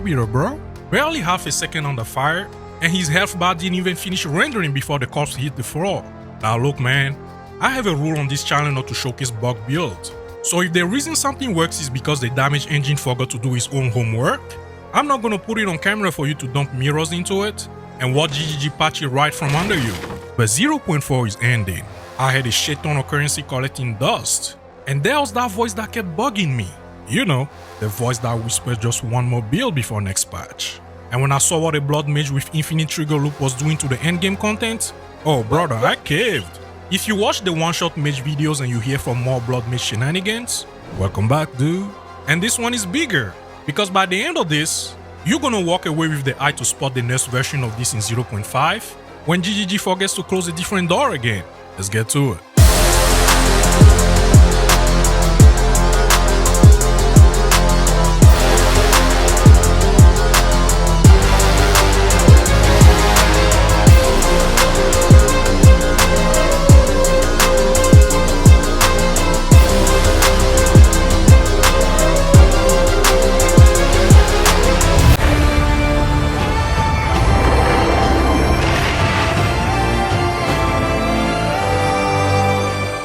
Arbiter, bro. Barely half a second under fire, and his health bar didn't even finish rendering before the corpse hit the floor. Now look man, I have a rule on this channel not to showcase bug builds. So if the reason something works is because the damage engine forgot to do its own homework, I'm not gonna put it on camera for you to dump mirrors into it and watch GGG patch it right from under you. But 0.4 is ending. I had a shit ton of currency collecting dust. And there was that voice that kept bugging me. You know, the voice that whispers just one more build before next patch. And when I saw what a Blood Mage with infinite trigger loop was doing to the endgame content, oh brother, I caved. If you watch the one-shot mage videos and you hear from more Blood Mage shenanigans, welcome back dude. And this one is bigger, because by the end of this, you're gonna walk away with the eye to spot the next version of this in 0.5 when GGG forgets to close a different door again. Let's get to it.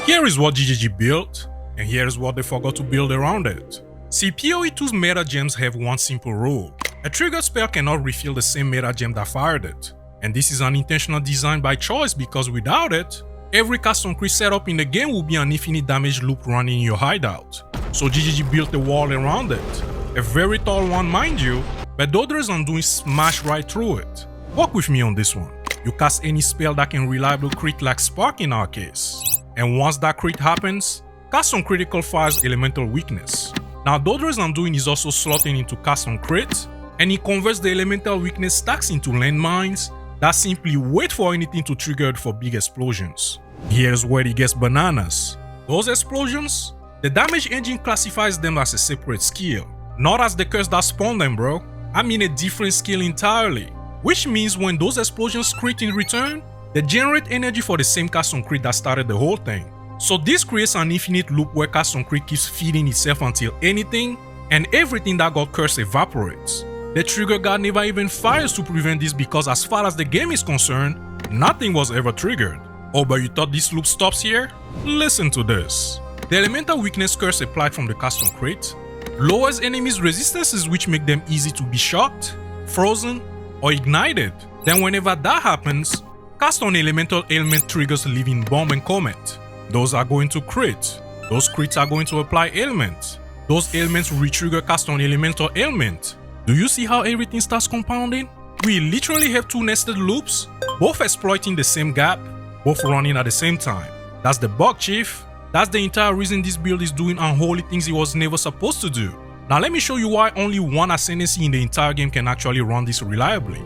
Here is what GGG built, and here is what they forgot to build around it. See, PoE2's meta gems have one simple rule. A triggered spell cannot refill the same meta gem that fired it. And this is an intentional design by choice because without it, every cast on crit setup in the game will be an infinite damage loop running in your hideout. So GGG built a wall around it. A very tall one mind you, but Dodder's Undoing smashed right through it. Walk with me on this one. You cast any spell that can reliably crit like Spark in our case. And once that crit happens, cast on critical fire's elemental weakness. Now Dodder's Undoing is also slotting into cast on crit, and it converts the elemental weakness stacks into landmines that simply wait for anything to trigger it for big explosions. Here's where it gets bananas. Those explosions, the damage engine classifies them as a separate skill, not as the curse that spawned them bro. I mean a different skill entirely, which means when those explosions crit in return, they generate energy for the same cast on crit that started the whole thing. So this creates an infinite loop where cast on crit keeps feeding itself until anything and everything that got cursed evaporates. The trigger guard never even fires to prevent this because as far as the game is concerned, nothing was ever triggered. Oh, but you thought this loop stops here? Listen to this. The elemental weakness curse applied from the cast on crit lowers enemies' resistances which make them easy to be shocked, frozen, or ignited. Then whenever that happens, cast on elemental ailment triggers Living Bomb and Comet. Those are going to crit. Those crits are going to apply ailment. Those ailments will re-trigger cast on elemental ailment. Do you see how everything starts compounding? We literally have two nested loops, both exploiting the same gap, both running at the same time. That's the bug, chief. That's the entire reason this build is doing unholy things it was never supposed to do. Now let me show you why only one ascendancy in the entire game can actually run this reliably.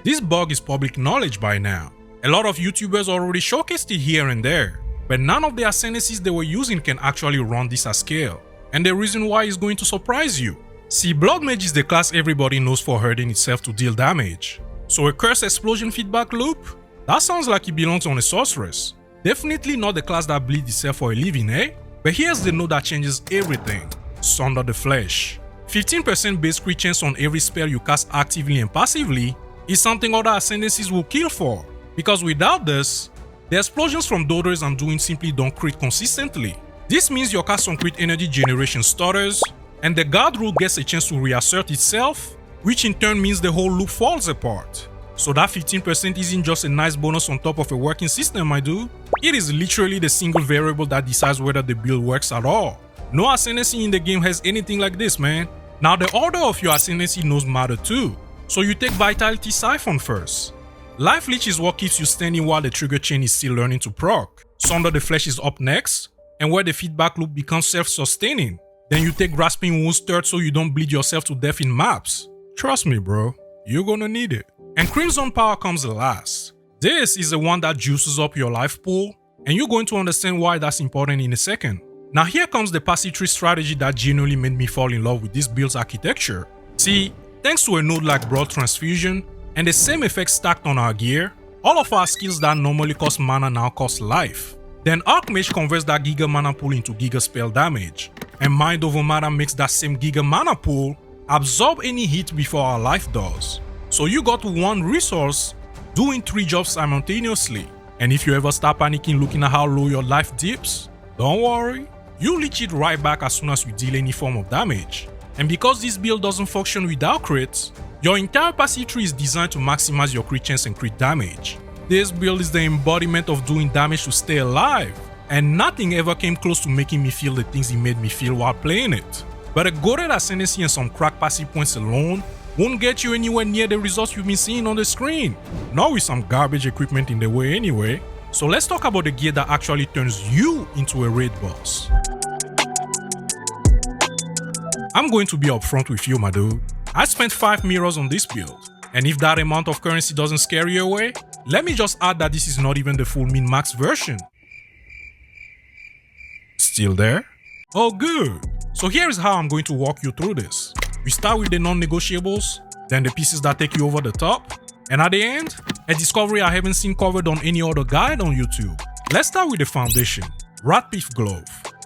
This bug is public knowledge by now. A lot of YouTubers already showcased it here and there, but none of the ascendancies they were using can actually run this at scale. And the reason why is going to surprise you. See, Blood Mage is the class everybody knows for hurting itself to deal damage. So a curse explosion feedback loop? That sounds like it belongs on a sorceress. Definitely not the class that bleeds itself for a living, eh? But here's the note that changes everything. Sunder the Flesh. 15% base crit chance on every spell you cast actively and passively is something other ascendancies will kill for, because without this, the explosions from Dodder's Undoing simply don't crit consistently. This means your cast on crit energy generation stutters, and the guard rule gets a chance to reassert itself, which in turn means the whole loop falls apart. So that 15% isn't just a nice bonus on top of a working system, my dude. It is literally the single variable that decides whether the build works at all. No ascendancy in the game has anything like this, man. Now the order of your ascendancy nodes matter too. So you take Vitality Siphon first. Life Leech is what keeps you standing while the trigger chain is still learning to proc. Sunder the Flesh is up next, and where the feedback loop becomes self-sustaining. Then you take Grasping Wounds third so you don't bleed yourself to death in maps. Trust me bro, you're gonna need it. And Crimson Power comes last. This is the one that juices up your life pool, and you're going to understand why that's important in a second. Now here comes the passive tree strategy that genuinely made me fall in love with this build's architecture. See, thanks to a node like Broad Transfusion and the same effects stacked on our gear, all of our skills that normally cost mana now cost life. Then Archmage converts that Giga mana pool into Giga spell damage. and Mind Over Matter makes that same Giga Mana pool absorb any hit before our life does. So you got one resource doing 3 jobs simultaneously. And if you ever start panicking looking at how low your life dips, don't worry, you leech it right back as soon as you deal any form of damage. And because this build doesn't function without crits, your entire passive tree is designed to maximize your crit chance and crit damage. This build is the embodiment of doing damage to stay alive, and nothing ever came close to making me feel the things it made me feel while playing it. But a goated ascendancy and some crack passive points alone won't get you anywhere near the results you've been seeing on the screen, not with some garbage equipment in the way anyway. So let's talk about the gear that actually turns you into a raid boss. I'm going to be upfront with you, my dude. I spent 5 mirrors on this build, and if that amount of currency doesn't scare you away, let me just add that this is not even the full min-max version. Still there? Oh good. So here is how I'm going to walk you through this. We start with the non-negotiables, then the pieces that take you over the top, and at the end, a discovery I haven't seen covered on any other guide on YouTube. Let's start with the foundation, Ratpiff Glove.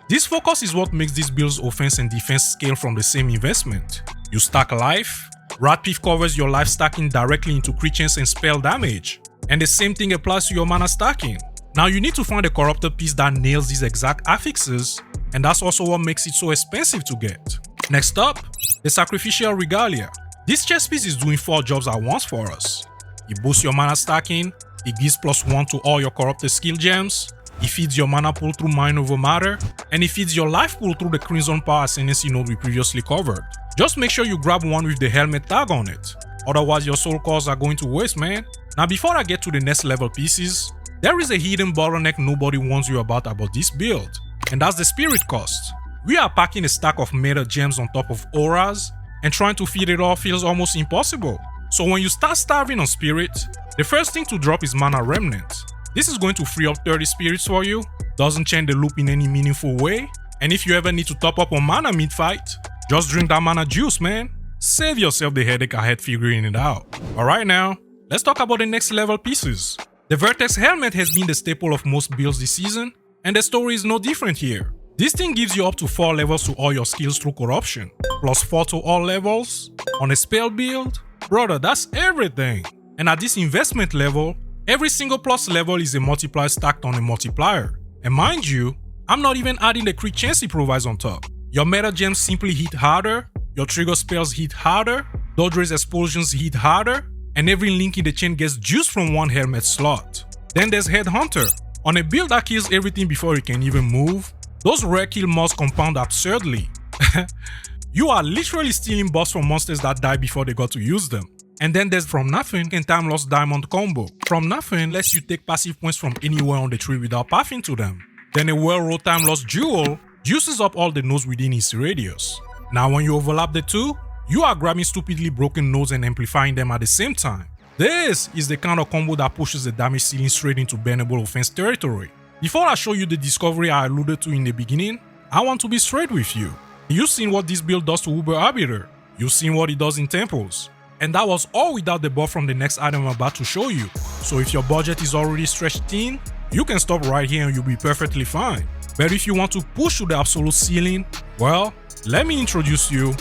This focus is what makes this build's offense and defense scale from the same investment. You stack life, Ratpiff covers your life stacking directly into crit chance and spell damage, and the same thing applies to your mana stacking. Now you need to find a corrupted piece that nails these exact affixes, and that's also what makes it so expensive to get. Next up, the Sacrificial Regalia. This chest piece is doing 4 jobs at once for us. It boosts your mana stacking, it gives +1 to all your corrupted skill gems, it feeds your mana pool through Mind Over Matter, and it feeds your life pool through the Crimson Power Ascendancy node we previously covered. Just make sure you grab one with the helmet tag on it, otherwise your soul cores are going to waste, man. Now before I get to the next level pieces, there is a hidden bottleneck nobody warns you about this build, and that's the spirit cost. We are packing a stack of meta gems on top of auras, and trying to feed it all feels almost impossible. So when you start starving on spirit, the first thing to drop is Mana Remnant. This is going to free up 30 spirits for you, doesn't change the loop in any meaningful way, and if you ever need to top up on mana mid-fight, just drink that mana juice, man. Save yourself the headache ahead figuring it out. Alright now, let's talk about the next level pieces. The Vertex Helmet has been the staple of most builds this season, and the story is no different here. This thing gives you up to 4 levels to all your skills through corruption, +4 to all levels. On a spell build, brother, that's everything. And at this investment level, every single plus level is a multiplier stacked on a multiplier. And mind you, I'm not even adding the crit chance it provides on top. Your meta gems simply hit harder, your trigger spells hit harder, dodge raise explosions hit harder, and every link in the chain gets juice from one helmet slot. Then there's Headhunter. On a build that kills everything before it can even move, those rare kill mods compound absurdly. You are literally stealing buffs from monsters that die before they got to use them. And then there's From Nothing and Time Lost Diamond combo. From Nothing lets you take passive points from anywhere on the tree without pathing to them. Then a well-rolled Time Lost Jewel juices up all the nodes within its radius. Now when you overlap the two, you are grabbing stupidly broken nodes and amplifying them at the same time. This is the kind of combo that pushes the damage ceiling straight into bannable offense territory. Before I show you the discovery I alluded to in the beginning, I want to be straight with you. You've seen what this build does to Uber Arbiter. You've seen what it does in temples. And that was all without the buff from the next item I'm about to show you. So if your budget is already stretched thin, you can stop right here and you'll be perfectly fine. But if you want to push to the absolute ceiling, well, let me introduce you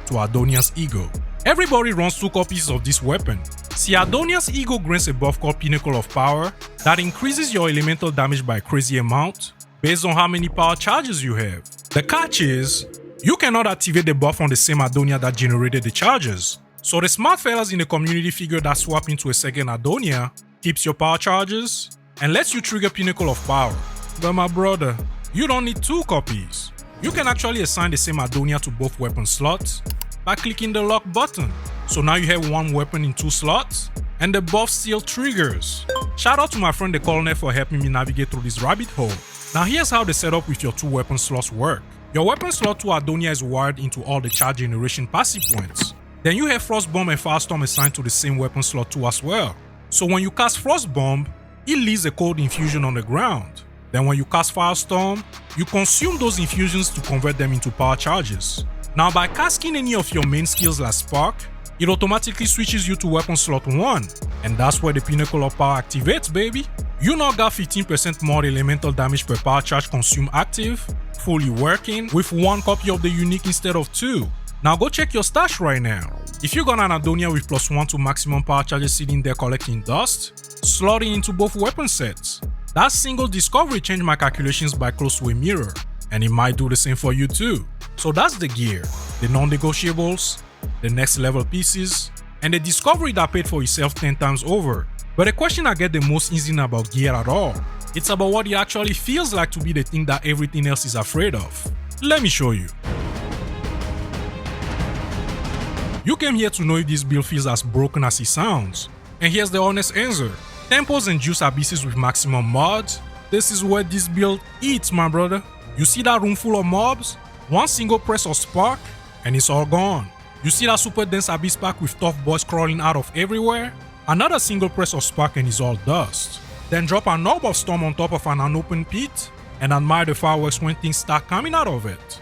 to Adonia's Ego. Everybody runs 2 copies of this weapon. See, Adonia's Ego grants a buff called Pinnacle of Power that increases your elemental damage by a crazy amount based on how many power charges you have. The catch is, you cannot activate the buff on the same Adonia that generated the charges. So the smart fellas in the community figured that swapping to a second Adonia keeps your power charges and lets you trigger Pinnacle of Power. But my brother, you don't need 2 copies. You can actually assign the same Adonia to both weapon slots by clicking the lock button. So now you have 1 weapon in 2 slots, and the buff still triggers. Shout out to my friend the Colonel for helping me navigate through this rabbit hole. Now here's how the setup with your 2 weapon slots work. Your weapon slot to Adonia is wired into all the charge generation passive points. Then you have Frostbomb and Firestorm assigned to the same weapon slot too as well. So when you cast Frostbomb, it leaves a cold infusion on the ground. Then when you cast Firestorm, you consume those infusions to convert them into power charges. Now by casting any of your main skills like Spark, it automatically switches you to weapon slot 1, and that's where the Pinnacle of Power activates, baby. You now got 15% more elemental damage per power charge consumed active, fully working with 1 copy of the unique instead of 2. Now go check your stash right now. If you got an Adonia with +1 to maximum power charges sitting there collecting dust, slot it into both weapon sets. That single discovery changed my calculations by close to a mirror, and it might do the same for you too. So that's the gear, the non-negotiables, the next level pieces, and the discovery that paid for itself 10 times over. But the question I get the most isn't about gear at all. It's about what it actually feels like to be the thing that everything else is afraid of. Let me show you. You came here to know if this build feels as broken as it sounds. And here's the honest answer. Temples and juice abysses with maximum mods, this is where this build eats, my brother. You see that room full of mobs? One single press or spark, and it's all gone. You see that super dense abyss pack with tough boys crawling out of everywhere? Another single press or spark and it's all dust. Then drop an orb of storm on top of an unopened pit, and admire the fireworks when things start coming out of it.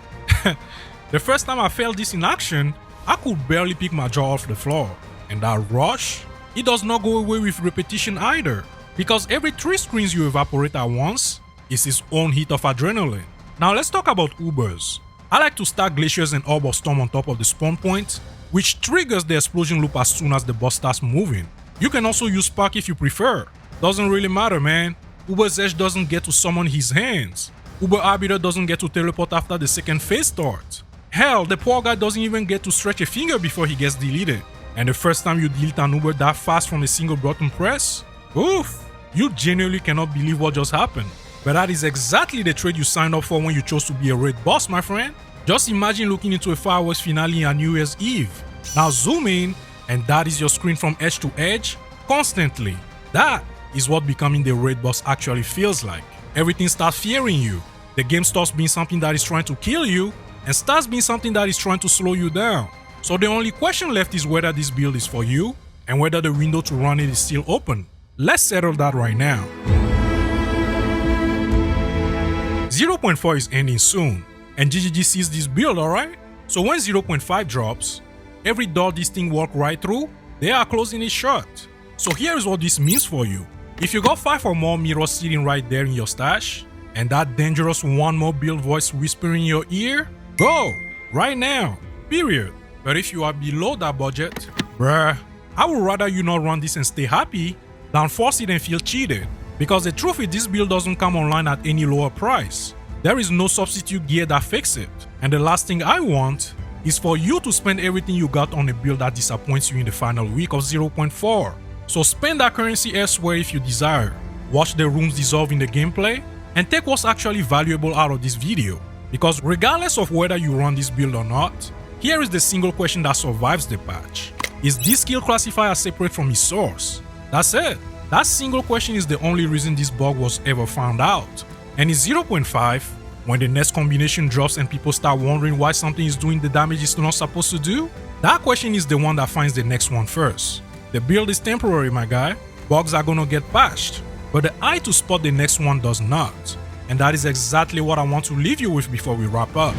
The first time I felt this in action, I could barely pick my jaw off the floor. And that rush? It does not go away with repetition either, because every 3 screens you evaporate at once is its own hit of adrenaline. Now let's talk about Ubers. I like to stack glaciers and orb of storm on top of the spawn point, which triggers the explosion loop as soon as the boss starts moving. You can also use spark if you prefer. Doesn't really matter, man. Uber's Edge doesn't get to summon his hands. Uber Arbiter doesn't get to teleport after the second phase starts. Hell, the poor guy doesn't even get to stretch a finger before he gets deleted. And the first time you delete an Uber that fast from a single button press? Oof, you genuinely cannot believe what just happened. But that is exactly the trade you signed up for when you chose to be a raid boss, my friend. Just imagine looking into a fireworks finale on New Year's Eve. Now zoom in, and that is your screen from edge to edge, constantly. That is what becoming the raid boss actually feels like. Everything starts fearing you. The game stops being something that is trying to kill you, and starts being something that is trying to slow you down. So the only question left is whether this build is for you, and whether the window to run it is still open. Let's settle that right now. 0.4 is ending soon, and GGG sees this build, alright? So when 0.5 drops, every door this thing walk right through, they are closing it shut. So here is what this means for you. If you got 5 or more mirrors sitting right there in your stash, and that dangerous one more build voice whispering in your ear, go! Right now, period. But if you are below that budget, bruh, I would rather you not run this and stay happy than force it and feel cheated. Because the truth is this build doesn't come online at any lower price. There is no substitute gear that fixes it. And the last thing I want is for you to spend everything you got on a build that disappoints you in the final week of 0.4. So spend that currency elsewhere if you desire. Watch the rooms dissolve in the gameplay and take what's actually valuable out of this video. Because regardless of whether you run this build or not, here is the single question that survives the patch. Is this skill classifier separate from its source? That's it. That single question is the only reason this bug was ever found out. And in 0.5, when the next combination drops and people start wondering why something is doing the damage it's not supposed to do, that question is the one that finds the next one first. The build is temporary, my guy. Bugs are gonna get patched, but the eye to spot the next one does not. And that is exactly what I want to leave you with before we wrap up.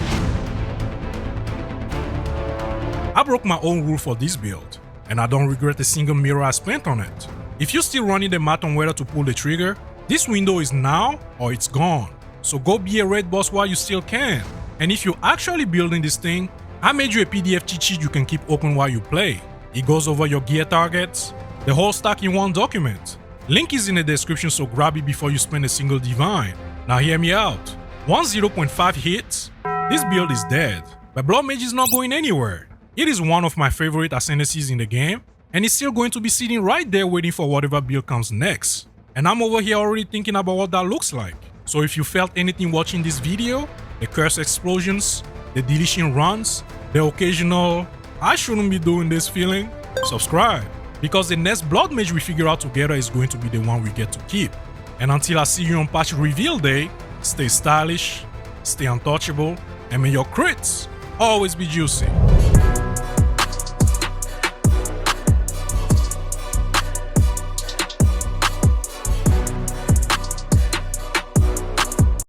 I broke my own rule for this build, and I don't regret a single mirror I spent on it. If you're still running the math on whether to pull the trigger, this window is now or it's gone. So go be a raid boss while you still can. And if you're actually building this thing, I made you a PDF cheat sheet you can keep open while you play. It goes over your gear targets, the whole stack in one document. Link is in the description, so grab it before you spend a single divine. Now hear me out. Once 0.5 hits, this build is dead. But Blood Mage is not going anywhere. It is one of my favorite ascendancies in the game, and it's still going to be sitting right there waiting for whatever build comes next. And I'm over here already thinking about what that looks like. So if you felt anything watching this video, the curse explosions, the deletion runs, the occasional I shouldn't be doing this feeling, subscribe. Because the next Blood Mage we figure out together is going to be the one we get to keep. And until I see you on patch reveal day, stay stylish, stay untouchable, and may your crits always be juicy.